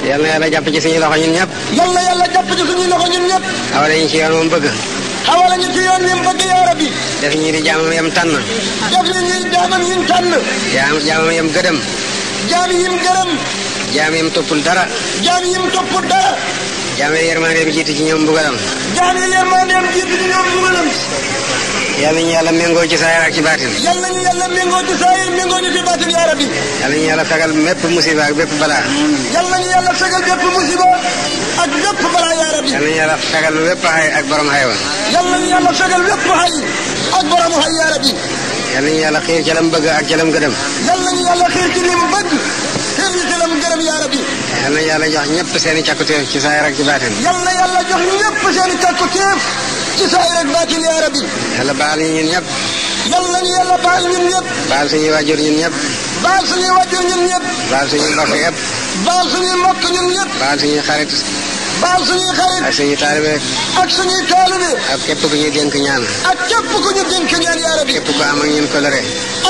yal na yàlla jàpp ci suñu loxo ñun ñëpp. yal na yàlla jàpp ci suñu loxo ñun ñëpp. xawale ñu ci yoon moom bëgg. xawale ñu ci yoon wi mu bëgg yaa rabbi. def ñi di jaamam yam tànn. def ñi jaamam yim tànn. jaamam yam gëdëm. jaam yim gërëm. jaam yam toppul dara. jaam yim toppul dara. jaam yi yërmandeem jiitu ci ñoom mbugalam. jaam yi yërmandeem jiitu ci ñoom mbugalam. yal nañu yàlla méngoo ci saayir ak ci baatin. yal nañu yàlla méngoo ci saayir méngoo ñu ci baatin yaa rabbi. yal nañu yàlla fegal mépp musiba ak bépp balaa. yal nañu yàlla fegal bépp musiba ak bépp balaa yaa rabbi. yal nañu yàlla fegal bépp xay ak borom xay wa. yal nañu yàlla fegal bépp xay ak borom xay yaa rabbi. yal nañu yàlla xiir ca lam bëgg ak ca lam gëdëm. yal nañu yàlla xiir ci lim bëgg xiir ñu ci lam gërëm yaa rabbi. yal na yàlla jox ñëpp seeni càkkutéef ci saayir ak ci baatin. yal na yàlla jox ñëpp seeni càkkutéef ci saayir ak baatin yaa rabbi. yàlla baal ñu ñun ñëpp. yal nañu yàlla baal ñun ñëpp. baal suñuy wàjjur ñun ñëpp. baal suñuy wàjjur ñun ñëpp. baal suñuy mbokk yëpp. baal suñuy mbokk ñun ñëpp. baal suñuy xarit. baal suñuy xarit. ak suñuy taalibe. ak suñuy taalibe. ak képp ku ñu dénk ñaan. ak képp ku ñu dénk ñaan yaa rabbi. képp ku am ak ñun kolëre.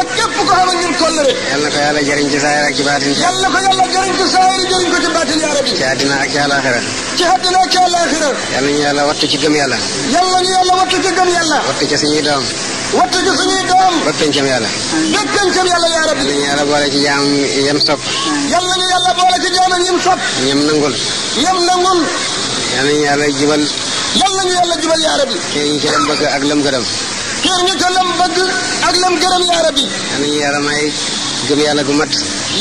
ak képp ku am ak ñun kolëre. yal na ko yàlla jëriñ ci saayir ak ci baatin. yal na ko yàlla jëriñ ci saayir jëriñ ko ci baatin yaa rabbi. ci àddina ak ci àllaaxira. ci àddina ak ci àllaaxira. yal nañu yàlla wattu ci gëm yàlla. yal nañu yàlla wattu ci gëm yàlla. wattu ci suñuy doom. wattu ci suñuy doom. ba pencam yàlla. ba pencam yàlla yaa rabbi. yal nañu yàlla boole ci jaam yem sopp. yal nañu yàlla boole ci jaamam yim sopp. ñem nangul. ñem nangul. yal nañu yàlla jubal. yal nañu yàlla jubal yaa rabbi. kii ñu ci lam bëgg ak lam gërëm. kii ñu ci lam bëgg ak lam gërëm yaa rabbi. yal nañu yàlla may gëm yàlla gu mat.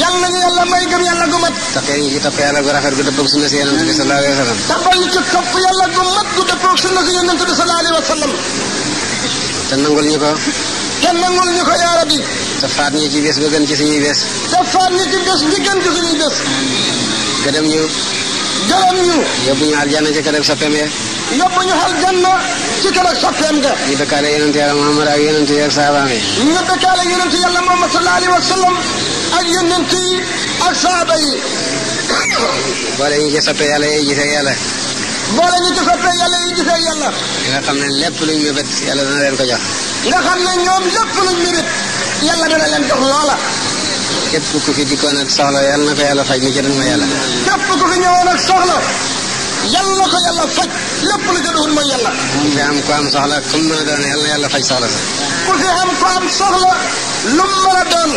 yal nañu yàlla may gëm yàlla gu mat. taxee ñu ci topp yàlla gu rafet gu dëppoog sunna si yonent bi sallallahu alayhi wa sallam. taxal ñu ci topp yàlla gu mat gu dëppoog sunna si yonent bi sallallahu alayhi wa sallam. te nangul ñu ko. te nangul ñu ko yaa rabbi. te faat ñu ci bés ba gën ci suñuy bés. te faat ñu ci bés bi gën ci suñuy bés. gëdëm ñu. gërëm ñu. yóbbu ñu aljanna ci kanam soppeem ya. yóbbu ñu aljanna ci kanam soppeem ga. ñu dëkkaale yonent yàlla Muhammad ak yonent yi ak saabaam yi. ñu dëkkaale yonent yàlla Muhammad sallallahu alayhi wa sallam ak yonent yi ak saaba yi. boole ñu ci soppe yàlla yi gisee yàlla. boole ñu ci soppe yàlla yi gisee yàlla. nga xam ne lépp luñ mébét yàlla dana leen ko jox. nga xam ne ñoom lépp luñ mébét yàlla dana leen jox loola. képp ku fi dikkoon ak soxla yàlla na ko yàlla faj li ci doon ma yàlla. képp ku fi ñëwoon ak soxla yàlla na ko yàlla faj lépp lu ca doon mooy yàlla. ku fi am ku am soxla comme mën a doon yàlla na yàlla faj soxla sa. ku fi am ku am soxla lu mu mën a doon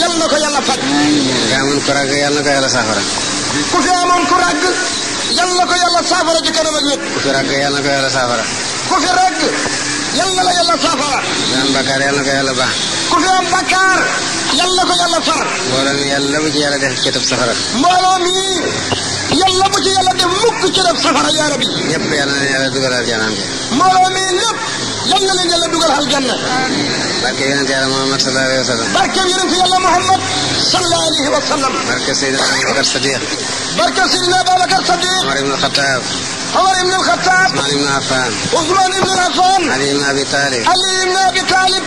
yàlla na ko yàlla faj. ku fi amoon ku ràgg yàlla na ko yàlla saafara. ku fi amoon ku ràgg yàlla na ko yàlla saafara ci kanam ak wét. ku fi ràgg yàlla na ko yàlla saafara. ku fi ràgg yàlla na la yàlla saafara. ku fi am bakkaar yàlla na ko yàlla baax. ku fi am bakkaar yàlla na ko yàlla far. mbooloo mi yàlla bu ci yàlla def ci tëb safara. mbooloo mi yàlla bu ci yàlla def mukk ci def safara yaa rabbi. ñëpp yàlla na yàlla dugal aljanaam ji. mbooloo mi lépp yal na leen yàlla dugal aljanna. barke yonent yàlla Muhammad sallallahu alayhi wa sallam. barke yonent yàlla Muhammad sallallahu alayhi wa sallam. barke Seydina Abubakar Sadiq. barke Seydina Abubakar Sadiq. Omar ibn Khattab. Omar ibn Khattab. Usman ibn Affan. Usman ibn Affan. Ali ibn Abi Talib. Ali ibn Abi Talib.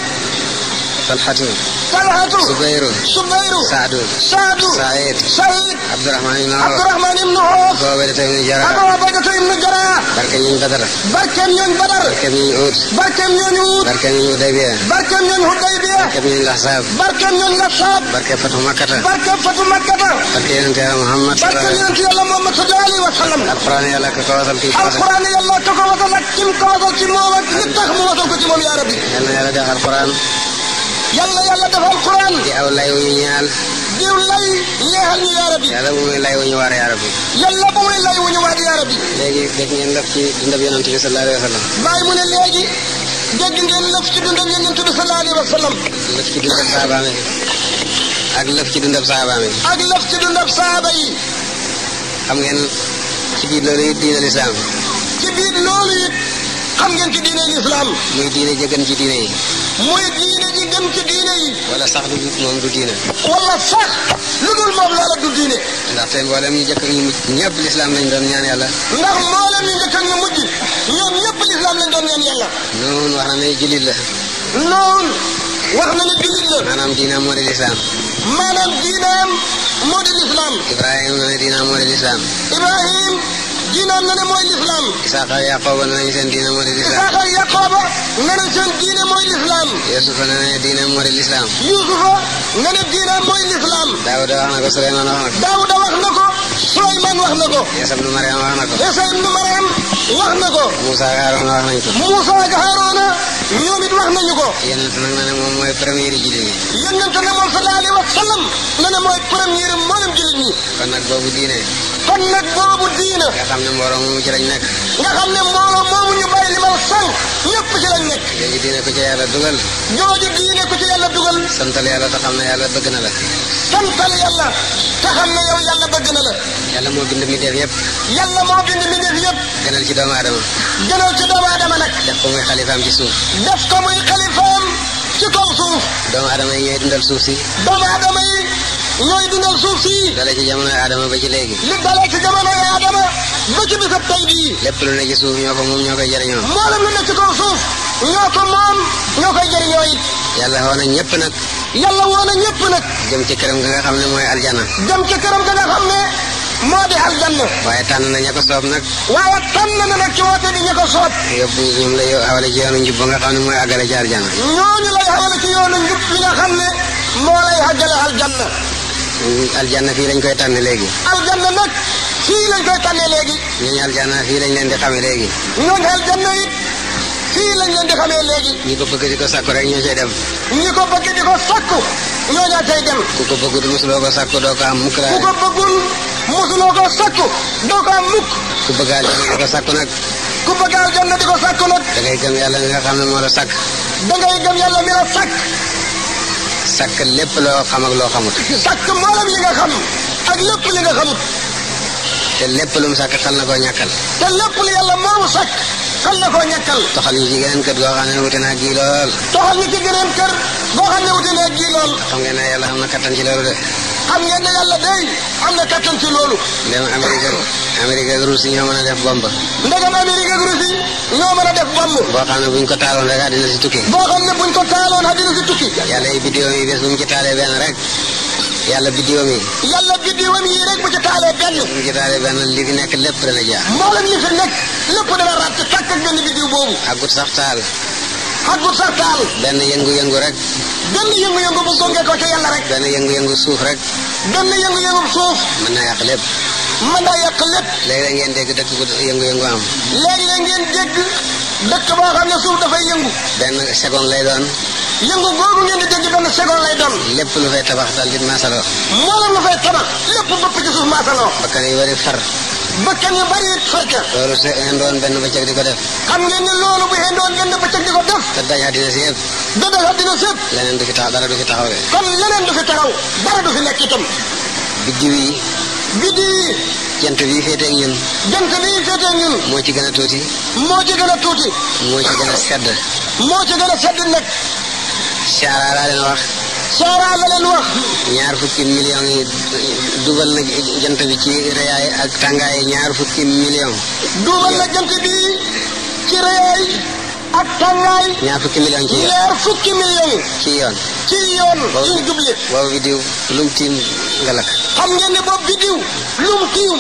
Talhatu. Talhatu. Zubairu. Zubairu. Saadu. Saadu. Saïd. Saïd. Abdurahman ibn Awf. Abdurahman ibn Awf. Abu Ubayda ibn Jarrah. Abu Ubayda ibn Jarrah. barke ñooñ Badar. barkeem ñooñ Badar. barke ñooñ Uhud. barkeem ñooñ Uhud. barke ñooñ Hudaybiya. barkeem ñooñ Hudaybiya. barke ñooñ Lahzab. barkeem ñooñ Lahzab. barke Fatu Makkata. barkeem Fatu Makkata. barke yonent yàlla Muhammad. barke yonent yàlla Muhammad sallallahu alayhi wa sallam. alquran yàlla ko wasal kii ko wasal. alquran yàlla ko wasal ak kim ko wasal ci moom ak li tax mu wasal ko ci moom yaa rabbi. yal na yàlla def alquran. yàlla yàlla def alquran. di aw lay wu ñu ñaal. diw lay ñeexal ñu yaa rabbi. yàlla bu muy lay wu ñu waar yaa rabbi. yàlla bu muy lay wu ñu waar yaa rabbi. léegi dégg ngeen lëf ci dundab yonent bi sallallahu alayhi wa sallam. bàyyi mu ne léegi dégg ngeen lëf ci dundab yonent bi sallallahu alayhi wa sallam. lëf ci dundab saabaam yi. ak lëf ci dundab saabaam yi. ak lëf ci dundab saaba yi. xam ngeen ci biir loolu it diine lislaam. ci biir loolu it xam ngeen ci diine lislaam. muy diine ji gën ci diine yi. muy diine ji gën ci diine yi. wala sax du moom du diine. wala sax lu dul moom loola du diine. ndaxte mboolem ñu jëkk ñu mujj ñëpp lislaam lañ doon ñaan yàlla. ndax mboolem ñu njëkk ak ñu mujj ñoom ñëpp lislaam lañ doon ñaan yàlla. noonu wax na ne jullit la. noonu wax na ne jullit la. maanaam diinaam moo di lislaam. maanaam diinaam moo di lislaam. Ibrahima na ne diinaam moo di lislaam. Ibrahim diinaam na ne mooy lislaam. Isaaqa ak Yaqooba na ne seen diina moo di lislaam. Isaaqa ak Yaqooba na ne seen diine mooy lislaam. Yusufa na ne diinaam moo di lislaam. Yusufa na ne diinaam mooy lislaam. Daawuda wax na ko Suleymaan wax na ko. Daawuda wax na ko Suleymaan wax na ko. Iisa ibnu Maryam wax na ko. Iisa ibnu Maryam wax na ko. Muusa ak Haaruna wax nañ ko. Muusa ak Haaruna ñoom it wax nañu ko. yonent nag na ne moom mooy premier jullit yi. yonent ne moom sallallahu alayhi wa sallam na ne mooy premier mboolem jullit ñi. kon nag boobu diine. kon nag boobu diina. nga xam ne mbooloo moomu ci lañ nekk. nga xam ne mbooloo moomu ñu bàyyi li ma sànq ñëpp ci lañ nekk. jooju diine ko ci yàlla dugal. jooju diine ko ci yàlla dugal. santal yàlla te xam ne yàlla bëgg na la. santal yàlla te xam ne yow yàlla bëgg na la. yàlla moo bind mi def yëpp. yàlla moo bind mi def yëpp. gënal ci doomu aadama. gënal ci doomu aadama nag. def ko muy xalifaam ci suuf. def ko muy xalifaam ci kaw suuf. doomu aadama yi ñooy dundal suuf si. doomu aadama yi ñooy dundal suuf si. dalee ci jamono aadama ba ci léegi. li dalee ci jamono aadama ba ci bisab tey bii. lépp lu ne ci suuf ñoo ko moom ñoo koy jëriñoo. mboolem lu ne ci kaw suuf ñoo ko moom ñoo koy jëriñoo it. yàlla woo na ñëpp nag. yàlla woo na ñëpp nag. jëm ci këram ga nga xam ne mooy aljana. jëm ci këram ga nga xam ne moo di aljanna. waaye tànn na ña ko soob nag. waaye tànn na nag ci woote bi ña ko soob. yóbbu ñoom la xawale ci yoonu njub ba nga xam ne mooy àggale ci aljana. ñooñu lay xawale ci yoonu njub bi nga xam ne moo lay àggale aljanna. aljanna fii lañ koy tànn léegi. aljanna nag fii lañ koy tànnee léegi. ñooñu aljanna fii lañ leen di xame léegi. ñooñu aljanna it fii lañ leen di xamee léegi. ñi ko bëgg di ko sakku rek ñoo cay dem. ñi ko bëgg di ko sakku ñooñaa cay dem. ku ko bëggul mosuloo ko sakku doo ko am mukk laa. ku ko bëggul mosuloo ko sakku doo ko am mukk. ku bëgg aljanna di ko sakku nag. ku bëgg aljanna di ko sakku nag. da ngay gëm yàlla mi nga xam ne moo la sakk. da ngay gëm yàlla mi la sakk. sakk lépp loo xam ak loo xamut. sakk mboolem li nga xam ak lépp li nga xamut. te lépp lu mu sakk xal na koo ñàkkal. te lépp lu yàlla moomu sakk xal na koo ñàkkal. toxal ñu ci geneen kër goo xam ne wuti naa gii lool. toxal ñu ci geneen kër goo xam ne wuti naa gii lool. xam ngeen ne yàlla xam na kattan ci loolu de. xam ngeen ne yàlla day am na kattan ci loolu. ndem Amérique ak Russie ñoo mën a def bomb. ndegam Amérique ak Russie ñoo mën a def bomb. boo xam ne buñ ko taaloon rek àddina si tukki. boo xam ne buñ ko taaloon àddina si tukki. yàlla yi biddiwam yi bés bu mu ci taalee benn rek. yàlla biddiwam yi. yàlla biddiwam yi rek bu ci taalee benn. bu mu ci taalee benn li fi nekk lépp dana jeex. mboolem li fi nekk lépp dana ràtt tàkk ak benn biddiw boobu. àggut sax taal. àggut sax taal. benn yëngu-yëngu rek. benn yëngu-yëngu bu gongee ko ci yàlla rek. benn yëngu-yëngu suuf rek. benn yëngu-yëngu suuf. mën naa yàq lépp. mën naa yàq lépp. léeg-léeg ngeen dégg dëkk bu yëngu-yëngu am. léeg-léeg ngeen dégg dëkk boo xam ne suuf dafay yëngu. benn seconde lay doon. yëngu googu ngeen di dégg benn seconde lay doon. lépp lu fay tabax dal di maasaloo. mboolem lu fay tabax lépp bëpp ci suuf maasaloo. bakkan yi bari far. bakkan yu bari it farka. loolu se indoon benn bëccëg di ko def. xam ngeen ne loolu bu indoon benn bëccëg di ko def. te daj àddina si yëpp. da daj àddina si yëpp. leneen du fi taxaw dara du fi taxaw de. kon leneen du fi taxaw dara du fi nekk itam. biddiw yi. biddiw yi. jant bi féeteeg ñun. jant bi féeteeg ñun. moo ci gën a tuuti. moo ci gën a tuuti. moo ci gën a sedd. moo ci gën a sedd nag. Saara laa leen wax. Saara la leen wax. ñaar fukki millions yi dugal na jant bi ci reyaay ak tàngaay ñaar fukki millions. dugal na jant bi ci reyaay ak tàngaay. ñaar fukki millions ci yoon. ñaar fukki millions. ci yoon. ci yoon. yuñ duble. boobu biddiw lum tiim nga lakk. xam ngeen ne boobu biddiw lum tiim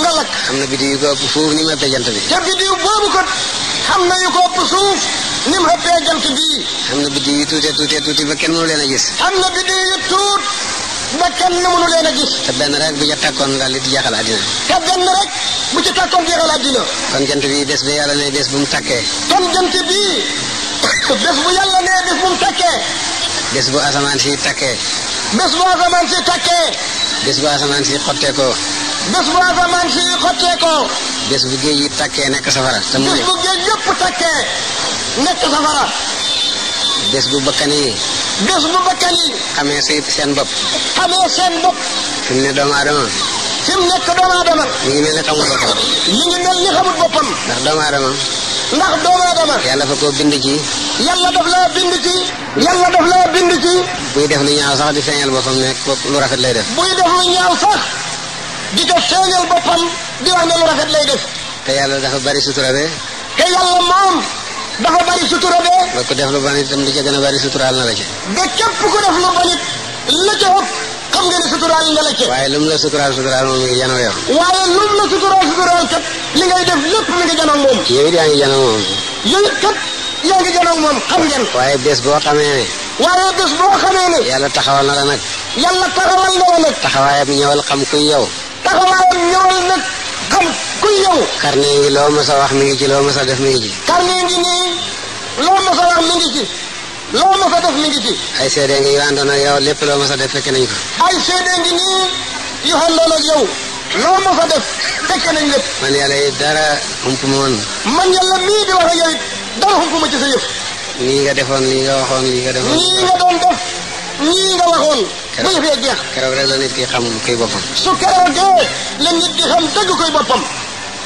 nga lakk. am na biddiw yu ko ëpp foofu ni mu ëppee jant bi. te biddiw boobu ko xam na yu ko ëpp suuf ni mu ëppee jant bii. am na biddiw yu tuuti ba kenn mënu leen a gis. am na biddiw yu tuut ba kenn mënu leen a gis. te benn rek bu ca takkoon daal di jeexal àddina. te benn rek bu ci takkoon jeexal àddina. kon jant bi bés bi yàlla ne bés bu mu takkee. kon jant bii bés bu yàlla ne bés bu mu takkee. bés bu asamaan si takkee. bés bu asamaan si takkee. bés bu asamaan si xotteekoo. bés bu asamaan si xotteekoo. bés bu géej yi takkee nekk safara. te mu ne bés bu géej yëpp takkee nekk safara. bés bu bakkan yi. bés bu bakkan yi. xamee seen bopp. xamee seen bopp. fi mu ne doomu aadama. fi mu nekk doomu aadama. mi ngi mel ni xamul boppam. mi ngi mel ni xamul boppam. ndax doomu aadama. ndax doomu aadama. yàlla fa koo bind ci. yàlla daf laa bind ci. yàlla daf laa bind ci. buy def lu ñaaw sax di feeñal boppam ne lu rafet lay def. buy def lu ñaaw sax di ko feeñal boppam di wax ne lu rafet lay def. te yàlla dafa bari sutura be. te yàlla moom dafa bari sutura be. ba ko def lu bon itam di ca gën a bari suturaal na la ci. ba képp ku def lu bon it la ca ëpp xam nga ne suturaal na la ci. waaye lu mu la suturaal moom mi ngi janoo yow. waaye lu mu la suturaal kat li ngay def lépp mi ngi janoo moom. yow it yaa ngi janoo moom. yow it kat yaa ngi janoo moom xam ngeen. waaye bés boo xamee ne. waaye bés boo xamee ne. yàlla taxawal na la nag. yàlla taxawal na la nag. taxawaayam ñëwal xam kuy yow. taxawaayam ñëwal nag xam kuy yow. carnet ngi loo mës a wax mi ngi ci loo mës a def mi ngi ci. carnet ngi nii loo mës a wax mi ngi ci loo mës a def mi ngi ci. ay seede ngi yu àndoon ak yow lépp loo mës a def fekke nañ ko. ay seede ngi nii yu àndoon ak yow loo mës a def fekke nañ lépp. man yàlla yi dara ump ma woon. man yàlla mii di wax ak yow it dara xumpu ma ci sa yëf. nii nga defoon lii nga waxoon lii nga defoon. nii nga doon def nii nga waxoon. ba yëf yee jeex. keroog rek la nit ki xam kuy boppam. su keroogee la nit di xam dëgg koy boppam.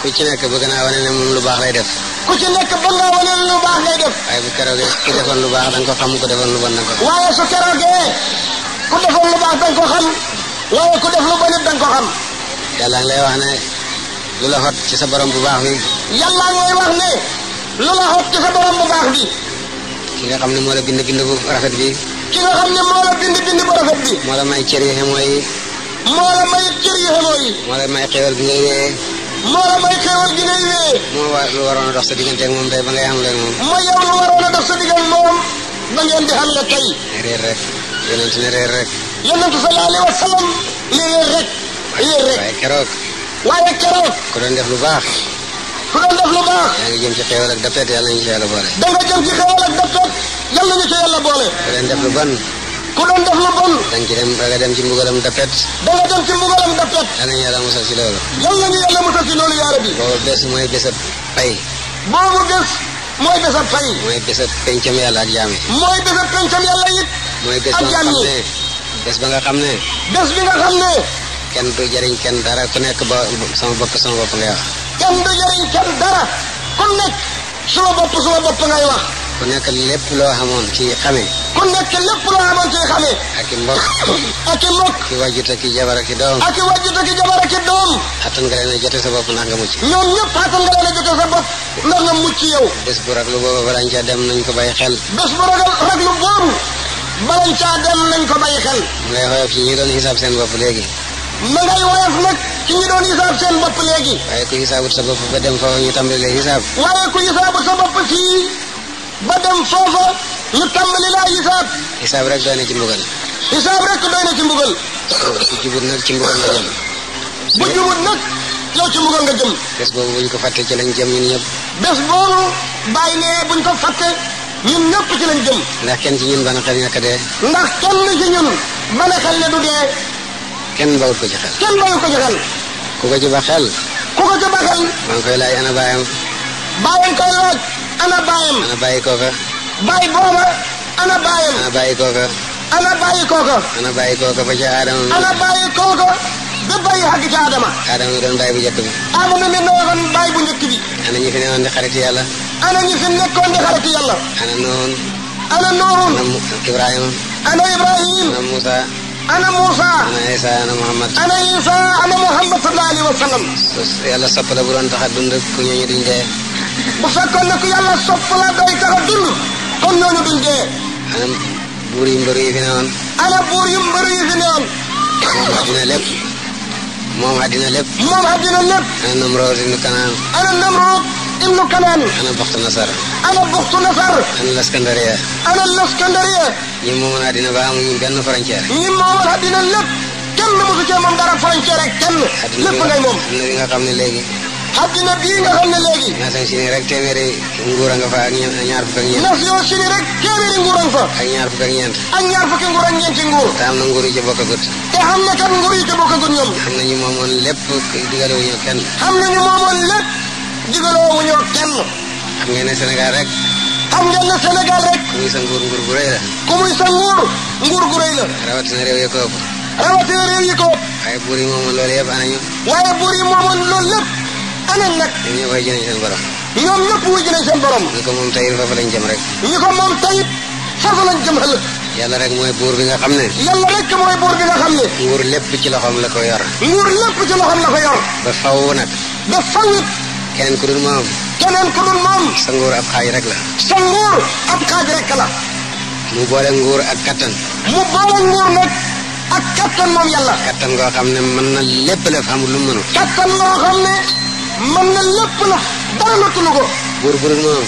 ku ci nekk bëgg naa wane ne moom lu baax lay def. ku ci nekk bëgg naa wane ne lu baax ngay def. waaye bu keroogee ku defoon lu baax da nga ko xam ku defoon lu bon da nga ko xam. waaye su keroogee ku defoon lu baax da nga ko xam waaye ku def lu bon it da nga ko xam. yàlla ngi lay wax ne lu la xot ci sa borom bu baax bi. yàlla ngay wax ne lu la xot ci sa borom bu baax bi. ki nga xam ne moo la bind bind bu rafet bi. ki nga xam ne moo la bind bind bu rafet bi. moo la may cër yu xemoo yi. moo la may cër yu xemoo yi. moo la may xéwal gi ngay wéyee. moo la may xéwal gi ngay wéyee. moo lu waroon a dox sa diggante ak moom tey ba ngay xam leen moom. mooy yow lu waroon a dox sa diggante moom ba ngeen di xam ne tey. réer rek yonent ne réer rek. yonent sallallahu alayhi wa sallam ne réer rek. réer rek waaye keroog. waaye keroog. ku doon def lu baax. ku doon def lu baax. yaa ngi jëm ci xéwal ak dapet yàlla ñu ci yàlla boole. da nga jëm ci xéwal ak dapet yàlla ñu ci yàlla boole. ku doon def lu bon. ku doon def lu bon. da nga dem ci mbugalam dapet. da nga dem ci mbugalam dapet. yàlla ñu yàlla musal ci loolu. yàlla ñu yàlla musal ci loolu yaa rabbi. boobu bés mooy bésab pay. boobu bés mooy bésab pay. mooy bésab pencam yàlla ak jaam yi. mooy bésab pencam yàlla it. mooy bés ba nga xam ne bés ba nga xam ne. bés bi nga xam ne. kenn du jariñ kenn dara ku nekk ba sama bopp ngay wax. kenn du jariñ kenn dara ku nekk suma bopp ngay wax. ku nekk lépp loo xamoon ci xamee. ku nekk lépp loo xamoon ci xamee. ak i mbokk. ak i mbokk. ki wàjjuta ki jabar ak i doom. ak i wàjjuta ki jabar ak i doom. attan nga leen a jote sa bopp ndax nga mucc. ñoom ñëpp attan nga leen a jote sa bopp ndax nga mucc yow. bés bu raglu boobu balañ caa dem nañ ko bàyyi xel. bés bu raglu boobu balañ caa dem nañ ko bàyyi xel. mu ngay xoyof ci ñi doon xisaab seen bopp léegi. ma ngay woyof nag ci ñi doon xisaab seen bopp léegi. waaye ku xisaabut sa bopp ba dem foofa ñu tàmbali lay xisaab. waaye ku xisaabut sa bopp fii ba dem foofa ñu tàmbali laa xisaab. xisaab rek doy na ci mbugal. xisaab rek doy na ci mbugal. bu jubut nag ci mbugal nga jëm. bu jubut nag yow ci mbugal nga jëm. bés boobu buñ ko fàtte ci lañ jëm ñun ñëpp. bés boobu bàyyi ne buñ ko fàtte ñun ñëpp ci lañ jëm. ndax kenn ci ñun bana xel ñàkk dee. ndax kenn ci ñun bana xel ne du dee. kenn bawut ko ci xel. kenn bawut ko ci xel. ku ko ci ba xel. ku ko ci ba xel. maa ngi koy laaj ana baayam. bàyyi koy laaj ana baayam. ana bàyyi kooka. bàyyi booba ana baayam. ana bàyyi kooka. ana bàyyi kooka. ana bàyyi kooka ba ca Adama. ana bàyyi kooka ba bàyyi xàgg ci Adama. Adama mi doon bàyyi bu njëkk bi. Adama mi doon bàyyi bu njëkk bi. ana ñi fi newoon di xarit yàlla. ana ñi fi nekkoon di xarit yàlla. ana Noon. ana Noon. ana Ibrahima. ana Ibrahim. ana Moussa. ana Moussa. ana Isa ana Muhammad. ana Isa ana Muhammad sallallahu alayhi wa sallam. yàlla sopp la bu doon tax a dund ku ñooñu duñ dee. bu fekkoon ne ku yàlla sopp la day tax a dund kon ñooñu duñ dee. ana buur yu mbëru yi fi newoon. ana buur yu mbëru yi fi newoon. moom àddina lépp. moom àddina lépp. moom àddina lépp. ana Namrood ibnu Kanaan. ana Namrood ibnu Kanaan. ana Buxtu Nasar. ana Buxtu Nasar. ana Laskandariya. ana Laskandariya. ñi moomoon àddina ba amuñu benn frontière. ñi moomoon àddina lépp kenn mosu cee moom dara frontière ak kenn. lépp ngay moom. àddina bi nga xam ne léegi. àddina bii nga xam ne léegi. Nations Unies rek téeméeri nguur a nga fa ak ñaar fukk ak ñeent. Nations Unies rek téeméeri nguur a nga fa. ak ñaar fukk ak ñeent. ak ñaar fukki nguur ak ñeenti nguur. te am na nguur yu ci bokkagut. te xam na kat nguur yi ci bokkagut ñoom. xam nañu moomoon lépp digalewuñu kenn. xam nañu moomoon lépp digalewuñu kenn. xam ngeen ne Sénégal rek. xam ngeen ne Sénégal rek. ku muy sa nguur gu rëy la. ku muy sa nguur gu rëy la. rawatina réew yi ko ëpp. rawatina réew yi ko ëpp. waaye buur yi moomoon loolu yëpp anañu. waaye buur yi moomoon loolu lépp anañ nag. ñoom ñëpp ay jënañ seen borom. ñoom ñëpp wuy jënañ seen borom. ñi ko moom tayit foofu lañ jëm rek. ñi ko moom tayit foofu lañ jëm ëllëg. yàlla rek mooy buur bi nga xam ne. yàlla rek mooy buur bi nga xam ne. nguur lépp ci loxoom la ko yor. nguur lépp ci loxoom la ko yor. ba faw nag. ba fawit. keneen ku dul moom. keneen ku dul moom. sa nguur ab xaaj rek la. sa nguur ab xaaj rek la. mu boole nguur ak kattan. mu boole nguur nag ak kattan moom yàlla. kattan goo xam ne mën na lépp la fa amul lu mu mënul. kattan loo xam ne mën na lépp la dara la tulu ko. buur bu dul moom.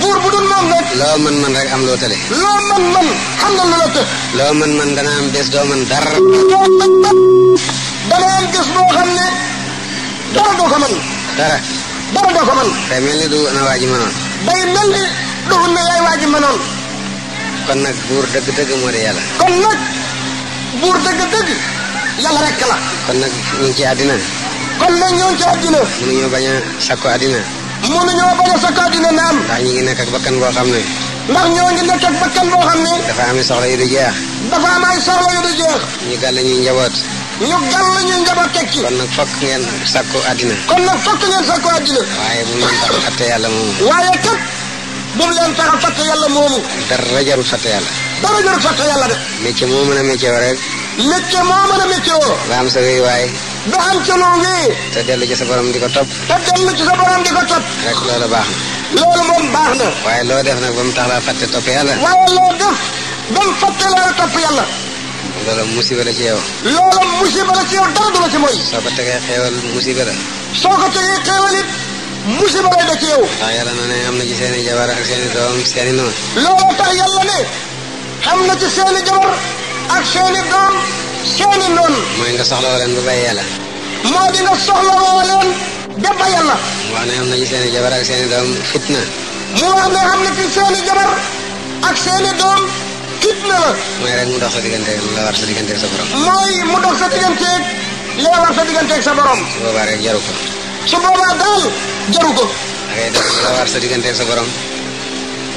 buur bu dul moom nag. loo mën rek am loo tële. loo mën xam na lu la të. loo mën dana am bés doo mën dara. dana am gis boo xam ne dara doo ko mën. dara doo ko mën. day mel ni du na waa ji mënoon. day mel ni duhul ne yaay waa ji mënoon. kon nag buur dëgg-dëgg moo di yàlla. kon nag buur dëgg-dëgg yàlla rek la. kon nag ñu ngi ci àddina. kon nag ñoo ngi ci àddina. mënuñoo bañ a sakko àddina. mënuñoo bañ a sakko àddina naam. ndax ñu ngi nekk ak bakkan boo xam ne. ndax ñoo ngi nekk ak bakkan boo xam ne. dafa am soxla yu du jeex. dafa am ay soxla yu du jeex. ñu gàll ñuy njaboot. ñu gàll ñuy njaboot teg ci. kon nag fokk ngeen sakko àddina. kon nag fokk ngeen sakko àddina. waaye bu mu leen tax fàtte yàlla moomu. waaye kat bu mu leen tax a fàtte yàlla moomu. dara jarul fàtte yàlla. dara jarul fàtte yàlla de. métier moo mën a métier rek. métier moo mën a métier woo. ba am sa wéy waay. ba am ca loo wéy. te dellu ci sa borom di ko topp. te dellu ci sa borom di ko topp. rek loolu baax na. loolu moom baax na. waaye loo def nag ba mu tax laa fàtte topp yàlla. waaye loo def ba mu fàtte laa topp yàlla. loolu musiba la ci yow. loolu musiba la ci yow dara du la ci mooy. soo ko tegee xeewal musiba la. soo ko tegee xeewal it musiba lay da ci yow. ndax yàlla na ne am na ci seeni jabar ak seeni doom seeni noonu. loolu tax yàlla ne xam na ci seeni jabar ak seeni doom seeni noonu. mooy nga soxla woo leen ba bàyyi yàlla. moo di nga soxla woo leen ba bàyyi yàlla. mu wax ne am na ci seeni jabar ak seeni doom fitna. mu wax ne xam na ci seeni jabar ak seeni doom fitna la. mooy rek mu dox sa digganteeg la war sa digganteeg sa borom. mooy mu dox sa digganteeg li war sa digganteeg sa borom. su boobaa rek jaru ko. su boobaa daal jaru ko. da ngay def li la war sa digganteeg sa borom.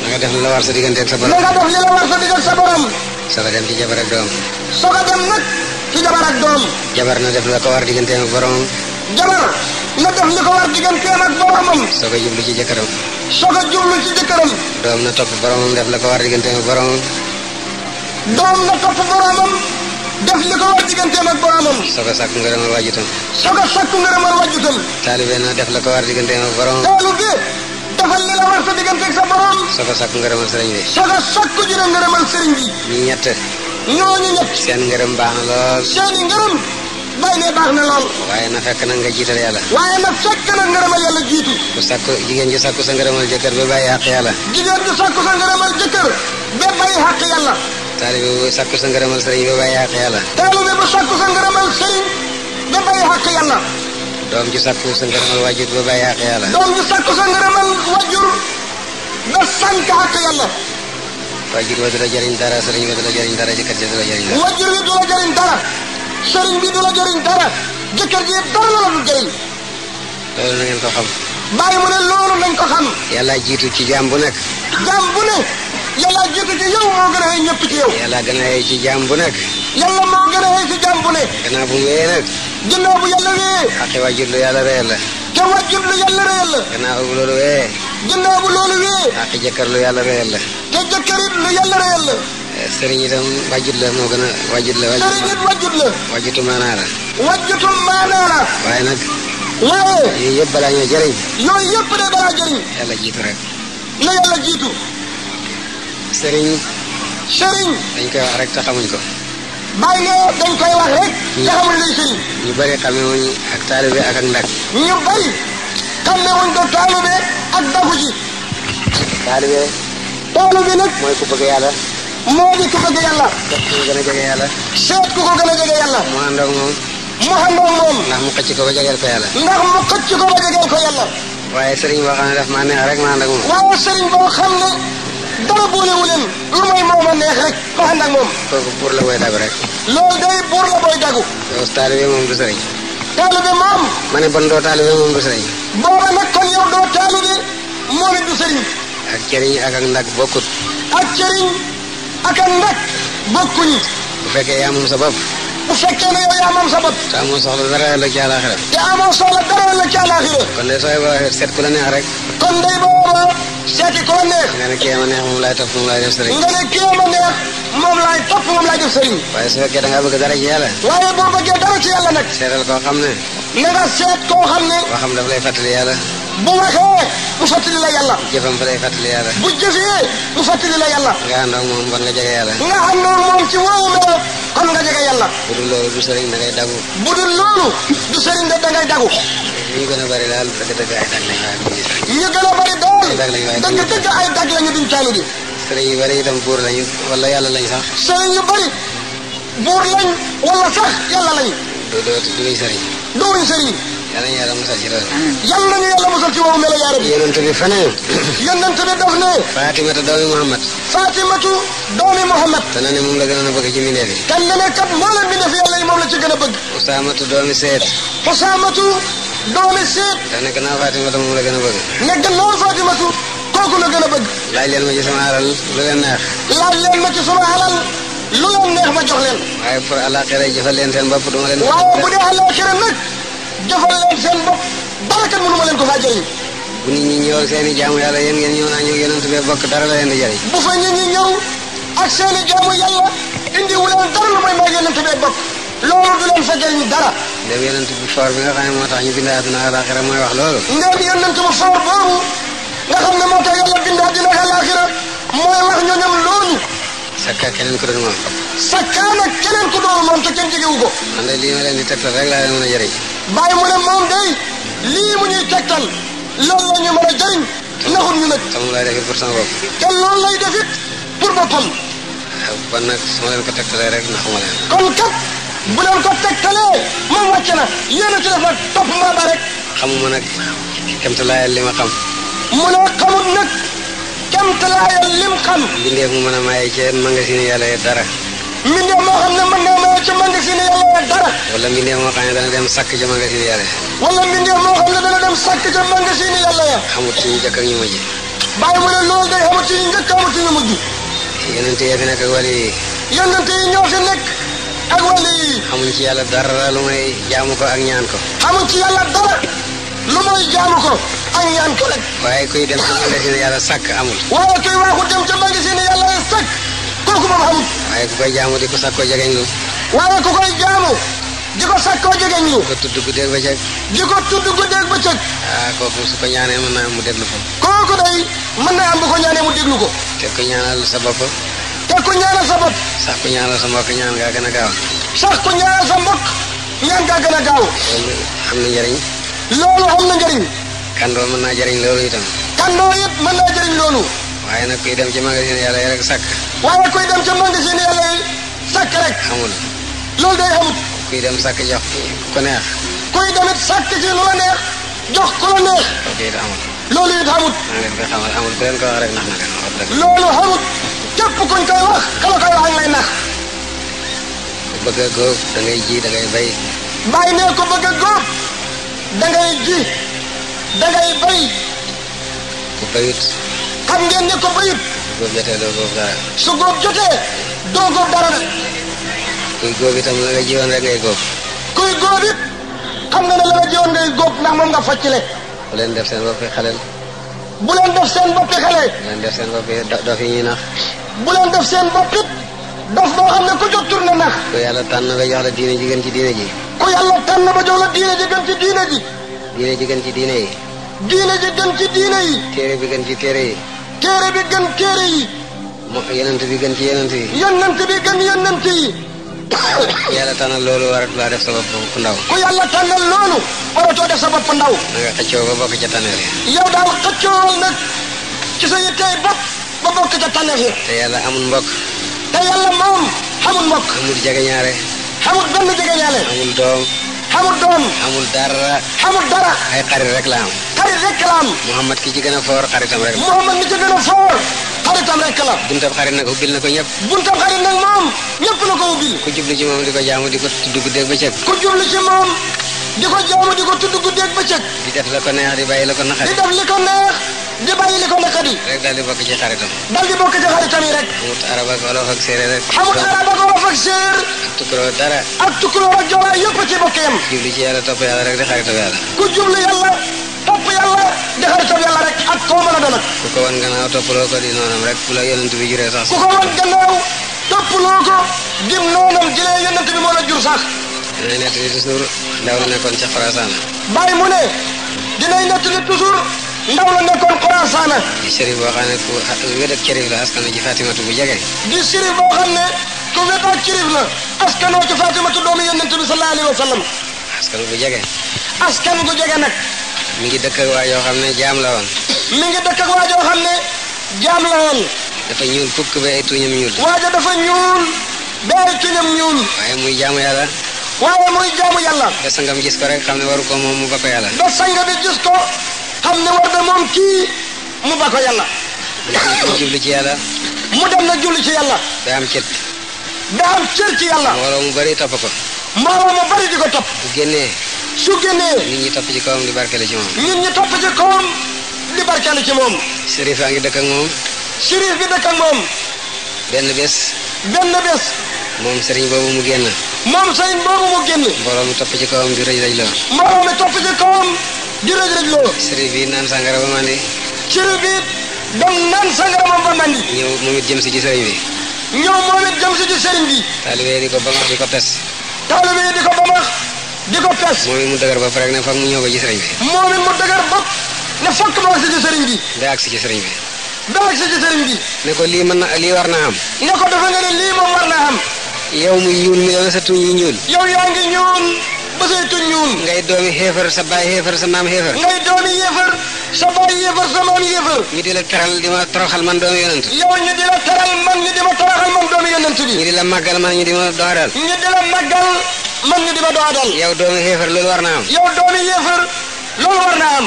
da nga def li la war sa digganteeg sa borom. na nga def li la war sa digganteeg sa borom. soo ko dem ci jabar ak doom. soo ko dem nag ci jabar ak doom. jabar na def la ko war digganteem ak boromam. jabar na def li ko war digganteem ak boromam. soo ko jublu ci jëkkëram. soo ko jublu ci jëkkëram. doom na topp boromam def la ko war digganteem ak boromam. doom na topp boromam def li ko war digganteem ak boromam. soo ko sàkku ngërëmal wajutam. soo ko sàkku ngërëmal wajutam. taalibe na def la ko war digganteem ak boromam. taalibe defal li la war sa digganteeg sa borom. soo ko sàkku ngërëmal sëriñ bi. soo ko sàkku ji na ngërëmal sëriñ bi. ñi ñett. ñooñu ñett. seen ngërëm baax na lool. seeni ngërëm bay ne baax na lool. waaye na fekk nag nga jiital yàlla. waaye nag fekk nag ngërëmal yàlla jiitu. ku sàkku jigéen ji sàkku sa ngërëmal jëkkër ba bàyyi àq yàlla. jigéen ji sàkku sa ngërëmal jëkkër ba bàyyi àq yàlla. taalibe bu sàkku sa ngërëmal sëriñ ba bàyyi àq yàlla. taalibe bu sàkku sa ngërëmal sëriñ ba bàyyi àq yàlla. doom ji sàkku sa ngërëmal wajur ba bàyyi àq yàlla. doom ji sàkku sa ngërëmal wajur ba sànk àq yàlla. wajur wa du la jëriñ dara sëriñ ba du la jëriñ dara jëkkër ji du la jëriñ dara. wajur wi du la jëriñ dara sëriñ bi du la jëriñ dara jëkkër ji dara la du jëriñ. loolu na ngeen ko xam. bàyyi mu ne loolu nañ ko xam. yàlla jiitu ci jaam bu nekk. jaam bu ne yàlla jiitu ci yow moo gën a xëy ñëpp ci yow. yàlla gën a xëy ci jaam bu nekk. yàlla moo gën a xëy ci jaam bu ne. gannaaw bu mu wéyee nag. ginnaaw bu yàlla wéyee. xaqi wajur lu yàlla réyal la. te wajur lu yàlla réyal la. gannaaw bu loolu wéyee. ginnaaw bu loolu wéyee. xaqi jëkkër lu yàlla réyal la. te jëkkër it lu yàlla réyal la. sëriñ itam wajut la moo gën a wajut la. sëriñ it wajut la. wajutu maanaa la. wajutum maanaa la. waaye nag. waaye. yooyu yëpp balaa ñoo jëriñ. yooyu yëpp de balaa jëriñ. yàlla jiitu rek. na yàlla jiitu. sëriñ. sëriñ. dañ koy wax rek te xamuñ ko. bàyyi ne dañ koy wax rek. te xamuñ luy sëriñ. ñu bari xamewuñ ak taalibe ak ndak. ñu bari xamewuñ ko taalibe ak dagu ji. taalibe. taalibe nag. mooy ku bëgg yàlla. moo di ku bëgg yàlla. seet ku ko gën a jege yàlla. seet ku ko gën a jege yàlla. mu ànd ak moom. mu àndoon moom. ndax mu xëcc ko ba jegeel ko yàlla. ndax mu xëcc ko ba jegeel ko yàlla. waaye sëriñ boo xam ne daf maa neex rek ma ànd ak moom. waaye sëriñ boo xam ne dara boolewu leen lu may moom a neex rek ma ànd ak moom. kooku buur la booy dagu rek. loolu day buur la booy dagu. yow taalibe moom du sëriñ. taalibe moom. ma ne bon doo taalibe moom du sëriñ. booba nag kon yow doo taalibe moom it du sëriñ. ak cëriñ ak ndak bokkut. ak cëriñ ak ndak bokkuñu. bu fekkee yaa moom sa bopp. bu fekkee ne yow yaa moom sa bopp. te amoo soxla dara ëllëg ci àllaaxira. te amoo soxla dara ëllëg ci àllaaxira. kon de sooy boo seet ku la neex rek. kon day booba seeti ku la neex. nga ne kii ma neex moom laay topp moom laay def sëriñ. nga ne kii ma neex moom laay topp moom laay def sëriñ. waaye su fekkee da ngaa bëgg dara ci yàlla. waaye boo bëggee dara ci yàlla nag. seetal koo xam ne. na nga seet koo xam ne. waxam daf lay fàttali yàlla. bu waxee mu fàttali la yàlla. jëfam fa lay fàttali yàlla. bu jëfee mu fàttali la yàlla. nga ànd ak moom bon nga jege yàlla. nga àndoon moom ci woowu melo kon nga jege yàlla. bu dul loolu du sëriñ da ngay dagu. bu dul loolu du sëriñ de da ngay dagu. ñu gën a bari daal dëgg-dëgg ay dag lañ waaye duñ sëriñ. ñu gën a bari daal ay dag lañ waaye dëgg-dëgg ay dag lañu duñ taalibe. sëriñ yu bari itam buur lañu wala yàlla lañ sax. sëriñ yu bari buur lañ wala sax yàlla lañ. duñ sëriñ. duñ sëriñ. yàlla ñu yàlla musal ci loolu. yàlla nañu yàlla musal ci woowu melo yaa rabbi. yonent bi faneen. yonent bi daf ne. Fatimata doomi Muhammad. Fatimatu doomi Muhammad. te ne moom la gën a bëgg ci mbindeef yi. kan ne kat mboolem mbindeef yàlla yi moom la ci gën a bëgg. Usaamatu doomi Seet. Usaamatu doomi Seet. te ne gannaaw Fatimata moom la gën a bëgg. ne gannaaw Fatimatu kooku la gën a bëgg. laaj leen ma ci sama alal lu leen neex. laaj leen ma ci sama alal lu leen neex ma jox leen. waaye pour àllaaxira jëfal leen seen bopp duma leen. waaye bu dee àllaaxira nag jëfal leen seen bopp dara kat mënu ma leen ko faa jëriñ. bu nit ñi ñëw ak seen i jaamu yàlla yéen ngeen ñëw naa ñëw yonent bi bokk dara la leen di jëriñ. bu fa nit ñi ñëw ak seen i jaamu yàlla indi wu leen dara lu may may yonent bi bokk loolu du leen fa jëriñ dara. ndem yonent bu foor bi nga xam ne moo tax ñu bind àdduna àllaaxira mooy wax loolu. ndem yonent bu foor boobu nga xam ne moo tax yàlla bind àdduna ak àllaaxira mooy wax ñooñam loolu. sakka keneen ku doon moom. sakkaana keneen ku doon moom te kenn jegewu ko. man de lii ma leen di tegtal rek laa leen mën a jëriñ. bàyyi mu ne moom day lii mu ñuy tegtal loolu la ñu mën a jëriñ naxul ñu nag. te moom laay defit pour sama bopp. te loolu lay defit pour boppam. kon nag su ma leen ko tegtalee rek naxuma leen. kon kat bu leen ko tegtalee moom wàcc na yéen a ci def nag topp maa ba rek. xamuma nag kemtalaayal li ma xam. mu ne xamut nag kemtalaayal lim xam. mbindeef mu mën a maye ci magasin yàlla yi dara. mbindeef moo xam ne mën naa maye ci magasin yàlla yi dara. wala mbindeef moo xam ne dana dem sàkk ci magasin yàlla. wala mbindeef moo xam ne dana dem sàkk ci magasin yàlla ya. xamut ci ñu jëkk ak ñu mujj. bàyyi mu ne loolu day xamut ci ñu njëkk xamut ci ñu mujj. yonent yi fi nekk ak wali yi. yonent yi ñoo fi nekk ak wali yi. xamuñ ci yàlla dara lu may jaamu ko ak ñaan ko. xamuñ ci yàlla dara lu may jaamu ko ak ñaan ko rek. waaye kuy dem ci magasin yàlla sàkk amul. waaye kuy waaxu dem ca magasin yàlla ya sàkk kooku moom xamut. waaye ku koy jaamu di ko sàkkoo jegeñ lu. waaye ku koy jaamu di ko sàkkoo jegeñ lu. di ko tudd guddeeg bëccëg. di ko tudd guddeeg bëccëg. kooku su ko ñaanee mën naa am mu déglu ko. kooku day mën naa am bu ko ñaanee mu déglu ko. te ku ñaanal sa bopp. te ku ñaanal sa bopp. sax ku ñaanal sa mbokk ñaan ngaa gën a gaaw. sax ku ñaanal sa mbokk ñaan ngaa gën a gaaw. loolu am na njëriñ. loolu am na njëriñ. kandoo mën naa jëriñ loolu itam. kandoo it mën naa jëriñ loolu. waaye nag kuy dem ci magasin yàlla yi rek sàkk. waaye kuy dem ca magasin yàlla yi sàkk rek. amul. loolu day amut. kuy dem sàkk jox ku neex. kuy demit sàkk ci lu la neex jox ku la neex. kooku it amul. loolu it amut. maa ngi leen koy xamal amul ku leen ko wax rek nax na leen wax dëgg. loolu amut képp kuñ koy wax kala koy wax ak lay nax. ku bëgg a góob da ngay ji da ngay bay. bàyyi ne ko bëgg a góob da ngay ji da ngay bay. ku bayut. xam ngeen ne ko bayut. góob jotee doo góob dara. su góob jotee doo góob dara de. kuy góob itam la nga jiwoon rek ngay góob. kuy góob it xam nga ne la nga jiwoon ngay góob ndax moom nga faccile. bu leen def seen boppi xaleel. bu leen def seen boppi xale. bu leen def seen boppi dof yi ñuy nax. bu leen def seen bopp it dof boo xam ne ku jot tur na nax. ku yàlla tànn ba jox la diine ji gën ci diine ji. ku yàlla tànn ba jox la diine ji gën ci diine ji. diine ji gën ci diine yi. diine ji gën ci diine yi. téere bi gën ci téere yi. téere bi gën téere yi. yonent bi gën ci yonent yi. yonent bi gën yonent yi. ku yàlla tànnal loolu waratu laa def sa bopp ku ndaw. ku yàlla tànnal loolu waratoo def sa bopp ndaw. na nga xëccoo ba bokk ca tànneel yi. yow daal xëccool nag ci sa yittey bopp ba bokk ca tànneef yi. te yàlla amul mbokk. te yàlla moom xamul mbokk. amul jegeñaare. xamul benn jegeñaale. amul doom. xamul doom. amul dara. xamul dara. ay xarit rek la am. xarit rek la am. Muhammad ki ci gën a foor xaritam rek la. Muhammad mi ci gën a foor xaritam rek la. buntab xarit nag ubbil na ko ñëpp. buntam xarit nag moom ñëpp la ko ubbil. ku jublu ci moom di ko jaamu di ko tudd guddeeg bëccëg. ku jublu ci moom di ko jaamu di ko tudd guddeeg bëccëg. di def la ko neex di bàyyi la ko di naqari. def li ko neex di bàyyi li ko naqadi. rek daal di bokk ci xaritam. dal di bokk ci xaritam yi rek. amut arab ak wolof ak séeréer rek. xamul arab ak wolof ak séer ak tukkuroo dara. ak tukkuloo ak joolaa yëpp ci bokk yam. jublu ci yàlla topp yàlla rek di xaritam yàlla. ku jublu yàlla topp yàlla di xaritam yàlla rek ak koo mën a doon ak. ku ko wan gannaaw toppaloo ko di noonam rek bu la yonent bi juree sax. ku ko wan gannaaw toppaloo ko dim noonam jëlee yonent bi moo la jur sax. dinay nett li toujours ndaw la nekkoon ca Xorasaan. bàyyi mu ne dinay nettali toujours ndaw la nekkoon Xorasaan. di sërif boo xam ne ku wéet ak cërif la askanu ci Fatimatu bu jege. di sërif boo xam ne ku wéet ak cërif la askanoo ci Fatimatu doomu yonent bi sallallahu alayhi wa sallam. askanu bu jege. askan gu jege nag. mi ngi dëkk ak waa yoo xam ne jaam la woon. mi ngi dëkk ak waa joo xam ne jaam la woon. dafa ñuul kukk ba ay tuñam ñuul. waaja dafa ñuul ba ay tuñam ñuul. waaye muy jaamu yàlla. waaye muy jaamu yàlla ba sangam gis ko rek xam ne waru ko moom mu ba ko yàlla ba sanga bi gis ko xam ne war na moom kii mu ba ko yàlla mu jublu ci yàlla mu dem na julli ci yàlla ba am cët ba am cër ci yàlla mbooloo mu bari topp ko mbooloo mu bari di ko topp bu génnee su génnee nit ñi topp ci kawam di barkele ci moom nit ñi topp ci kawam di barkeelu ci moom sërif a ngi dëkk ak moom sérif bi dëkk ak moom benn bés moom sëriñ boobu mu génn moom sëriñ boobu mu génn mbooloo mu topp ci kawam di rëj rëj loo mbooloo mi topp ci kawam di rëj rëj loo sërif bi naan sàngara ba mandi sérif bi dem naan sangara moom ba mandi ñëw moom it jëm si ci sëriñ bi ñëw moom it jëm si ci sëriñ bi taalibe di ko bamax di ko pes taalibe yi di ko bamax di ko pes moom it mu dëgër bopp rek ne foog mu ñëw ba ci sëriñ bi moom it mu dëgër bopp ne fokk ma agsi ci sëriñ bi ba agsi ci sëriñ bi ba agsi ci sëriñ bi ne ko lii mën na lii war na am ne ko dafa nga ne lii moom war naa am yow muy ñuul mi yow sa tuñ yi ñuul yow yaa ngi ñuul ba say tuñ ñuul ngay doomi xeefar sa baay xeefar sa maam xeefar ngay doomi yéefar sa baay yéefar sa maam yéefar ñu di la teral di ma toroxal man doomi yonent yow ñu di la teral man ñu di ma toroxal man doomi yonent bi ñu di la màggal man ñu di ma doxadal ñu di la màggal man ñu di ma doxadal yow doomi xeefar loolu war na am yow doomi yéefar loolu war naa am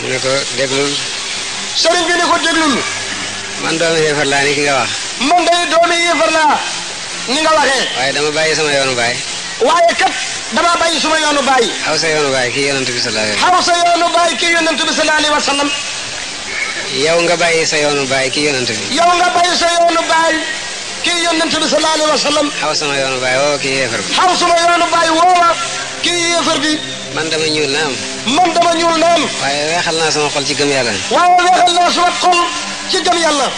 mu ne ko déglul sëriñ bi ne ko déglul man doomi xeefar laa ni ki nga wax man day doomi yéefar laa ni nga waxee waaye dama bàyyi sama yoonu baay waaye kat dama bàyyi suma yoonu baay xaw sa yoonu baay kii yonent bi sallallahu alayhi xaw sa yoonu baay kii yonent bi sallallahu alayhi wa sallam yow nga bàyyi sa yoonu baay kii yonent bi yow nga bàyyi sa yoonu baay kii yonent bi sallallahu alayhi wa sallam xaw sama yoonu baay woo kii xeefar bi xaw suma yoonu baay woowa kii yéefar bi man dama ñuul naam man dama ñuul naam waaye weexal naa sama xol ci gëm yàlla waaye weexal naa suma xol ci gëm yàlla